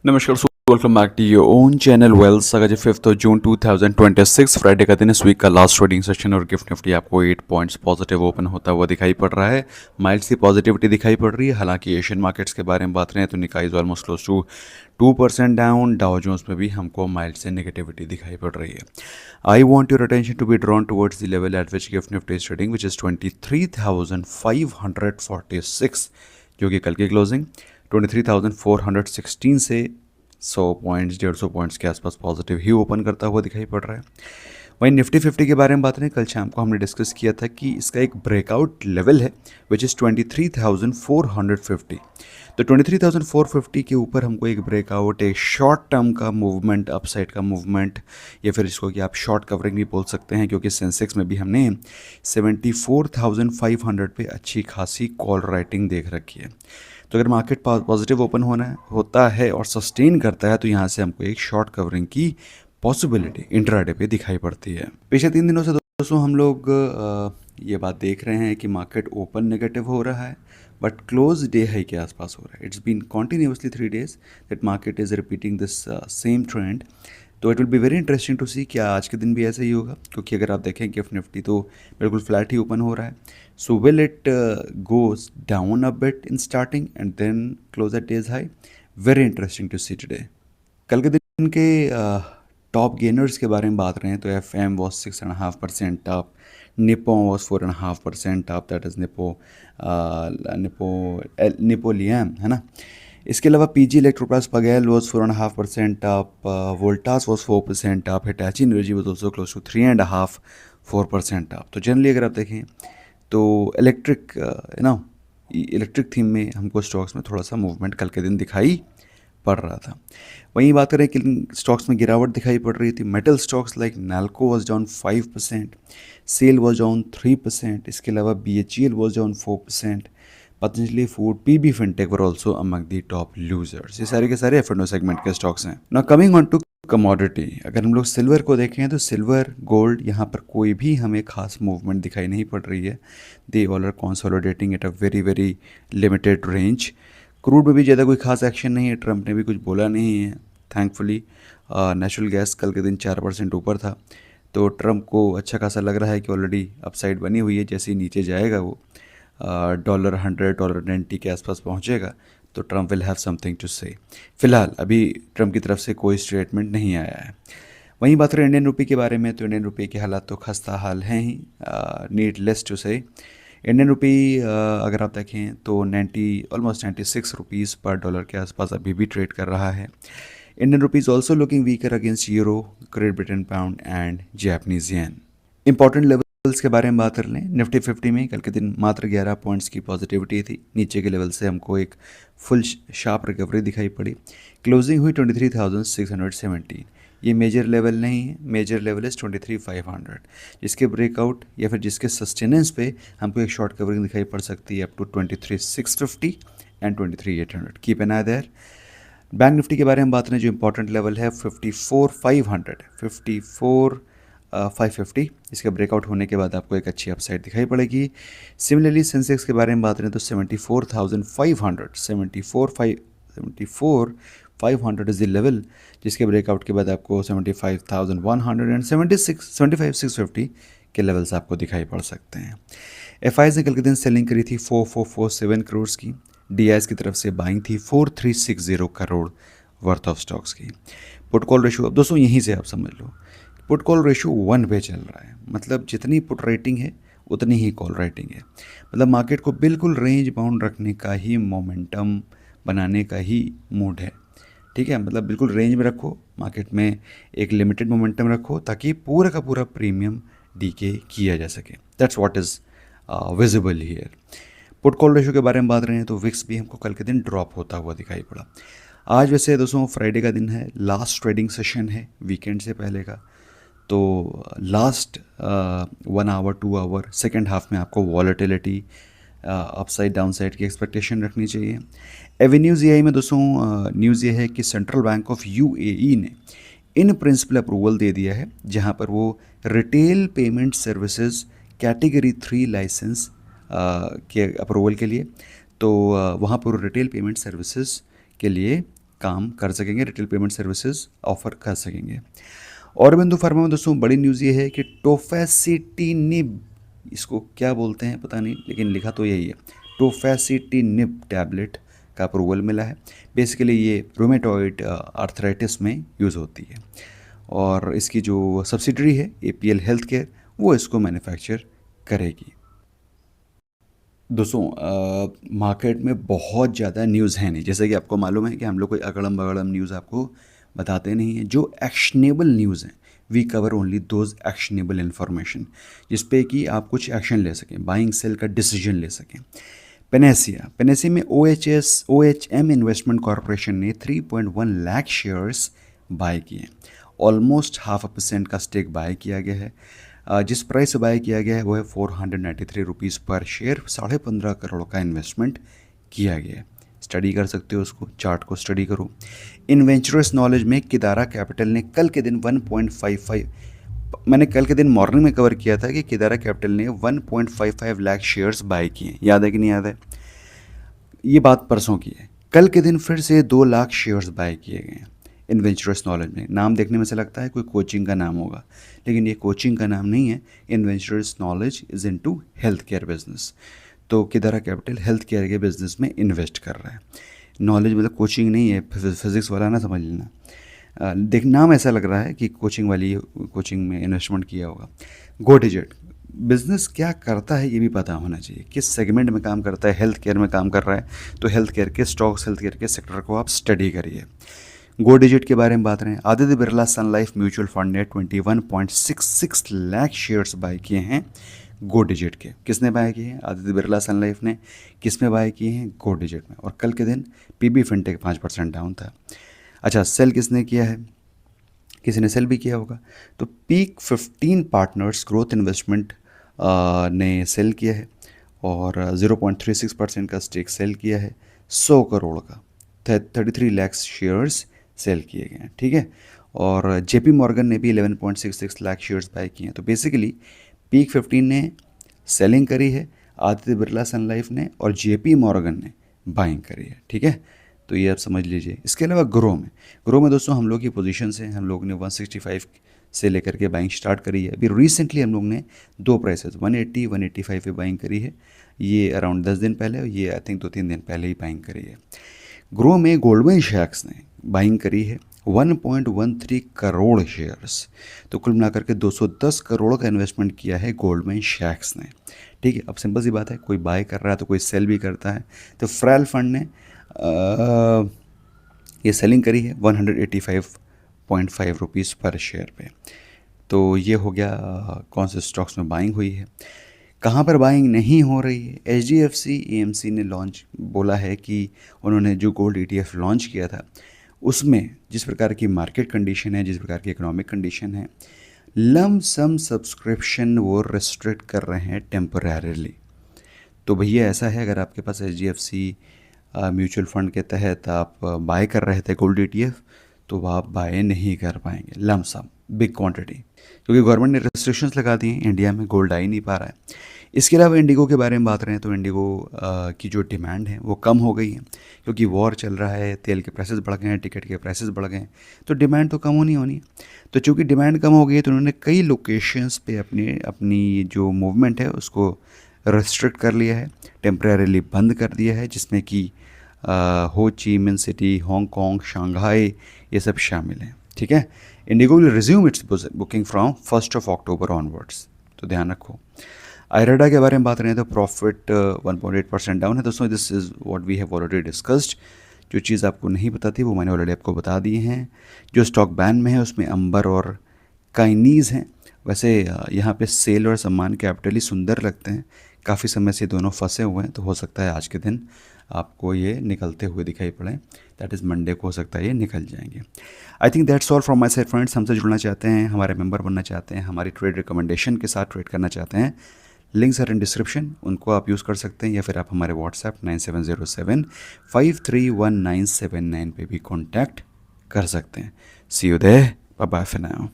नमस्कार welcome back to your own channel wells. आज 5 जून 2026 Friday का दिन, इस वीक का लास्ट ट्रेडिंग सेशन और गिफ्ट निफ्टी आपको 8 पॉइंट्स पॉजिटिव ओपन होता हुआ दिखाई पड़ रहा है। माइल्ड सी पॉजिटिविटी दिखाई पड़ रही है। हालांकि एशियन मार्केट्स के बारे में बात करें तो Nikkei is almost close to 2% down. Dow Jones में भी हमको माइल्ड से नेगेटिविटी दिखाई पड़ रही है। I want your attention to be drawn towards the level at which gift nifty is trading which is 23,546, जो कि कल की क्लोजिंग 23,416 से 100 पॉइंट्स 150 पॉइंट्स के आसपास पॉजिटिव ही ओपन करता हुआ दिखाई पड़ रहा है। वहीं निफ्टी 50 के बारे में बात करें, कल शाम को हमने डिस्कस किया था कि इसका एक ब्रेकआउट लेवल है विच इज़ 23,450। तो 23,450 के ऊपर हमको एक ब्रेकआउट, एक शॉर्ट टर्म का मूवमेंट, अपसाइड का मूवमेंट, या फिर इसको कि आप शॉर्ट कवरिंग भी बोल सकते हैं, क्योंकि सेंसेक्स में भी हमने 74,500 पे अच्छी खासी कॉल राइटिंग देख रखी है। तो अगर मार्केट पॉजिटिव ओपन होता है और सस्टेन करता है तो यहाँ से हमको एक शॉर्ट कवरिंग की पॉसिबिलिटी इंट्राडे पे दिखाई पड़ती है। पिछले 3 दिनों से दोस्तों हम लोग ये बात देख रहे हैं कि मार्केट ओपन नेगेटिव हो रहा है बट क्लोज डे हाई के आसपास हो रहा है। It's been continuously 3 days that market is repeating this same trend. तो it will be very interesting to see क्या आज के दिन भी ऐसा ही होगा, क्योंकि अगर आप देखें गिफ्ट निफ्टी तो बिल्कुल फ्लैट ही ओपन हो रहा है। So will it goes down a bit in starting and then close at days high? Very interesting to see today. कल के दिन के टॉप गेनर्स के बारे में बात रहे हैं तो एफ एम वॉज 6.5% अप, निपो वॉज 4.5% अप, दैट इज़ निपोलियम है ना। इसके अलावा पीजी इलेक्ट्रोप्लास पगेल was 4.5% up, Voltas was 4% up, Hitachi Energy was also close to 3.5-4% up. तो जनरली अगर आप देखें तो इलेक्ट्रिक थीम में हमको स्टॉक्स में थोड़ा सा मूवमेंट कल के दिन दिखाई पड़ रहा था। वहीं बात करें कि स्टॉक्स में गिरावट दिखाई पड़ रही थी। Metal stocks like Nalco was down 5%, SAIL was down 3%, इसके अलावा BHEL was down 4%, Patanjali food, PB fintech were also among the top losers. ये सारे के सारे F&O सेगमेंट के स्टॉक्स हैं। Now coming on to commodity, अगर हम लोग सिल्वर को देखें तो सिल्वर, गोल्ड, यहाँ पर कोई भी हमें खास मूवमेंट दिखाई नहीं पड़ रही है। They all are consolidating at a very very limited range. Crude में भी ज़्यादा कोई खास एक्शन नहीं है, ट्रंप ने भी कुछ बोला नहीं है थैंकफुली। नेचुरल गैस कल के दिन 4% ऊपर था, तो ट्रंप को अच्छा खासा लग रहा है कि ऑलरेडी अपसाइड बनी हुई है। जैसे ही नीचे जाएगा वो $100 $90 के आसपास पहुंचेगा तो Trump will have something to say. फिलहाल अभी ट्रंप की तरफ से कोई स्टेटमेंट नहीं आया है। वहीं बात करें इंडियन रुपये के बारे में तो इंडियन रुपये के हालात तो खस्ता हाल हैं ही, नीडलेस टू से। इंडियन रुपी अगर आप देखें तो ऑलमोस्ट 96 रुपीज़ पर डॉलर के आसपास अभी भी ट्रेड कर रहा है। Indian rupees also looking weaker against euro, great Britain pound and Japanese yen. Important levels के बारे में बात कर लें, निफ्टी 50 में कल के दिन मात्र 11 पॉइंट्स की पॉजिटिविटी थी। नीचे के लेवल से हमको एक फुल शार्प रिकवरी दिखाई पड़ी। क्लोजिंग हुई 23,617। ये मेजर लेवल नहीं है, मेजर लेवल इज़ 23,500, जिसके ब्रेकआउट या फिर जिसके सस्टेनेंस पे हमको एक शॉर्ट कवरिंग दिखाई पड़ सकती है up to 23,650 and 23,800। Keep an eye there. Bank nifty के बारे में बात करें, जो इंपॉर्टेंट लेवल है 54,550, इसका ब्रेकआउट होने के बाद आपको एक अच्छी अपसाइड दिखाई पड़ेगी। सिमिलरली सेंसेक्स के बारे में बात करें तो 74,500 इज़ द लेवल, जिसके ब्रेकआउट के बाद आपको 75,100 एंड 75,650 के लेवल्स आपको दिखाई पड़ सकते हैं। FIs ने कल के दिन सेलिंग करी थी 4,447 करोड़ की। DIs की तरफ से बाइंग थी 4,360 करोड़ वर्थ ऑफ स्टॉक्स की। पुट कॉल रेशो, अब दोस्तों यहीं से आप समझ लो, पुट कॉल रेशो 1 पे चल रहा है। मतलब जितनी पुट रेटिंग है उतनी ही कॉल रेटिंग है। मतलब मार्केट को बिल्कुल रेंज बाउंड रखने का ही, मोमेंटम बनाने का ही मूड है। ठीक है, मतलब बिल्कुल रेंज में रखो, मार्केट में एक लिमिटेड मोमेंटम रखो ताकि पूरा का पूरा प्रीमियम डीके किया जा सके। That's what is visible here. Put call ratio के बारे में बात रहे हैं तो विक्स भी हमको कल के दिन ड्रॉप होता हुआ दिखाई पड़ा। आज वैसे दोस्तों फ्राइडे का दिन है, लास्ट ट्रेडिंग सेशन है वीकेंड से पहले का, तो last 1 hour 2 hour second half में आपको वॉलेटिलिटी अपसाइड डाउन साइड की एक्सपेक्टेशन रखनी चाहिए। एवेन्यूज़ EI में दोस्तों न्यूज़ ये है कि सेंट्रल बैंक ऑफ UAE ने इन प्रिंसिपल अप्रूवल दे दिया है, जहां पर वो retail payment services category 3 license के अप्रूवल के लिए, तो वहाँ पर रिटेल पेमेंट सर्विसेज के लिए काम कर सकेंगे, रिटेल पेमेंट सर्विसेज ऑफर कर सकेंगे। औरबिंदु फार्मा में दोस्तों बड़ी न्यूज़ ये है कि टोफैसिटिनिब, इसको क्या बोलते हैं पता नहीं, लेकिन लिखा तो यही है, टोफैसिटिनिब टैबलेट का अप्रूवल मिला है। बेसिकली ये रूमेटॉइड आर्थराइटिस में यूज़ होती है और इसकी जो सब्सिडरी है APL हेल्थ केयर वो इसको मैन्युफैक्चर करेगी। दोस्तों मार्केट में बहुत ज़्यादा न्यूज़ है नहीं, जैसे कि आपको मालूम है कि हम लोग कोई अगड़म बगड़म न्यूज़ आपको बताते नहीं हैं। जो एक्शनेबल न्यूज़ हैं we cover only those actionable information, जिस पे कि आप कुछ एक्शन ले सकें, बाइंग सेल का डिसीजन ले सकें। पेनेसिया में OHM इन्वेस्टमेंट कॉरपोरेशन ने 3.1 लाख शेयर्स बाय किए, ऑलमोस्ट 0.5% का स्टेक बाय किया गया है। जिस प्राइस से बाय किया गया है वो है 493 रुपीज़ पर शेयर, 15.5 करोड़ का इन्वेस्टमेंट किया गया है। स्टडी कर सकते हो उसको, चार्ट को स्टडी करो। इन्वेंचरस नॉलेज में किदारा कैपिटल ने कल के दिन 1.55, मैंने कल के दिन मॉर्निंग में कवर किया था कि किदारा कैपिटल ने 1.55 लाख शेयर्स बाय किए, याद है कि नहीं याद है? ये बात परसों की है। कल के दिन फिर से 2 लाख शेयर्स बाय किए गए हैं इन्वेंचरस नॉलेज में। नाम देखने में से लगता है कोई कोचिंग का नाम होगा, लेकिन ये कोचिंग का नाम नहीं है। Inventurus Knowledge is into health care business. तो किदारा कैपिटल हेल्थ केयर के बिजनेस में इन्वेस्ट कर रहा है। नॉलेज मतलब कोचिंग नहीं है, फिजिक्स वाला ना समझ लेना। देख नाम ऐसा लग रहा है कि कोचिंग वाली कोचिंग में इन्वेस्टमेंट किया होगा। गो डिजिट बिजनेस क्या करता है ये भी पता होना चाहिए, किस सेगमेंट में काम करता है। हेल्थ केयर में काम कर रहा है तो हेल्थ केयर के स्टॉक्स, हेल्थ केयर के सेक्टर को आप स्टडी करिए। गो डिजिट के बारे में बात रहे हैं, आदित्य बिरला सन लाइफ म्यूचुअल फंड ने 21.66 लाख शेयर्स बाय किए हैं गो डिजिट के। किसने बाय किए हैं? आदित्य बिरला सन लाइफ ने। किस में बाय किए हैं? गो डिजिट में। और कल के दिन PB फिनटेक 5% डाउन था। अच्छा, सेल किसने किया है? किसी ने सेल भी किया होगा। तो पीक 15 पार्टनर्स ग्रोथ इन्वेस्टमेंट ने सेल किया है और 0.36% का स्टेक सेल किया है। 100 करोड़ का 33 लाख शेयर्स सेल किए गए हैं, ठीक है। और JP मॉर्गन ने भी 11.66 लाख शेयर्स बाय किए हैं। तो बेसिकली पीक 15 ने सेलिंग करी है, आदित्य बिरला सन लाइफ ने और JP मॉर्गन ने बाइंग करी है, ठीक है। तो ये आप समझ लीजिए। इसके अलावा ग्रो में दोस्तों हम लोग की पोजीशन से हम लोग ने 165 से लेकर के बाइंग स्टार्ट करी है। अभी रिसेंटली हम लोग ने 2 प्राइसेस 180 185 पे बाइंग करी है। ये अराउंड 10 दिन पहले, ये आई थिंक 2-3 दिन पहले ही बाइंग करी है। ग्रो में गोल्डमैन सैक्स ने बाइंग करी है 1.13 करोड़ शेयर्स। तो कुल मिलाकर के 210 करोड़ का इन्वेस्टमेंट किया है गोल्डमैन सैक्स ने, ठीक है। अब सिंपल सी बात है, कोई बाय कर रहा है तो कोई सेल भी करता है। तो फ्रैल फंड ने ये सेलिंग करी है 185.5 रुपीज़ पर शेयर पे। तो ये हो गया कौन से स्टॉक्स में बाइंग हुई है। कहाँ पर बाइंग नहीं हो रही है? HDFC AMC ने बोला है कि उन्होंने जो गोल्ड ETF लॉन्च किया था उसमें जिस प्रकार की मार्केट कंडीशन है, जिस प्रकार की इकोनॉमिक कंडीशन है, लम सम सब्सक्रिप्शन वो रेस्ट्रिक्ट कर रहे हैं टेम्परेरीली। तो भैया ऐसा है, अगर आपके पास HDFC म्यूचुअल फंड के तहत आप बाय कर रहे थे गोल्ड ETF तो आप बाय नहीं कर पाएंगे लम सम बिग क्वांटिटी, क्योंकि गवर्नमेंट ने रेस्ट्रिक्शंस लगा दी हैं, इंडिया में गोल्ड आ ही नहीं पा रहा है। इसके अलावा इंडिगो के बारे में बात करें तो इंडिगो की जो डिमांड है वो कम हो गई है, क्योंकि वॉर चल रहा है, तेल के प्राइसेस बढ़ गए हैं, टिकट के प्राइसेस बढ़ गए हैं, तो डिमांड तो कम होनी है। तो चूँकि डिमांड कम हो गई है तो उन्होंने कई लोकेशंस पे अपनी जो मूवमेंट है उसको रेस्ट्रिक्ट कर लिया है, टेम्परेरीली बंद कर दिया है, जिसमें कि हो ची मिन सिटी, हांगकॉन्ग, शंघाई ये सब शामिल हैं, ठीक है। Indigo will resume it's booking from 1 October onwards, तो ध्यान रखो। आयरडा के बारे में बात करें तो प्रॉफिट 1.8% डाउन है दोस्तों। This is what we have already discussed. जो चीज़ आपको नहीं पता थी वो मैंने ऑलरेडी आपको बता दी हैं। जो स्टॉक बैन में है उसमें अंबर और काइनीज़ हैं। वैसे यहाँ पे सेल और सम्मान कैपिटल ही सुंदर लगते हैं, काफ़ी समय से दोनों फंसे हुए हैं, तो हो सकता है आज के दिन आपको ये निकलते हुए दिखाई पड़े। दैट इज़ मंडे को हो सकता है ये निकल जाएंगे। I think that's all from my side friends. हमसे जुड़ना चाहते हैं, हमारे मेंबर बनना चाहते हैं, हमारी ट्रेड रिकमेंडेशन के साथ ट्रेड करना चाहते हैं, लिंक्स आर इन डिस्क्रिप्शन, उनको आप यूज़ कर सकते हैं, या फिर आप हमारे व्हाट्सएप 9707531979 पे भी कॉन्टैक्ट कर सकते हैं। See you there, bye bye for now.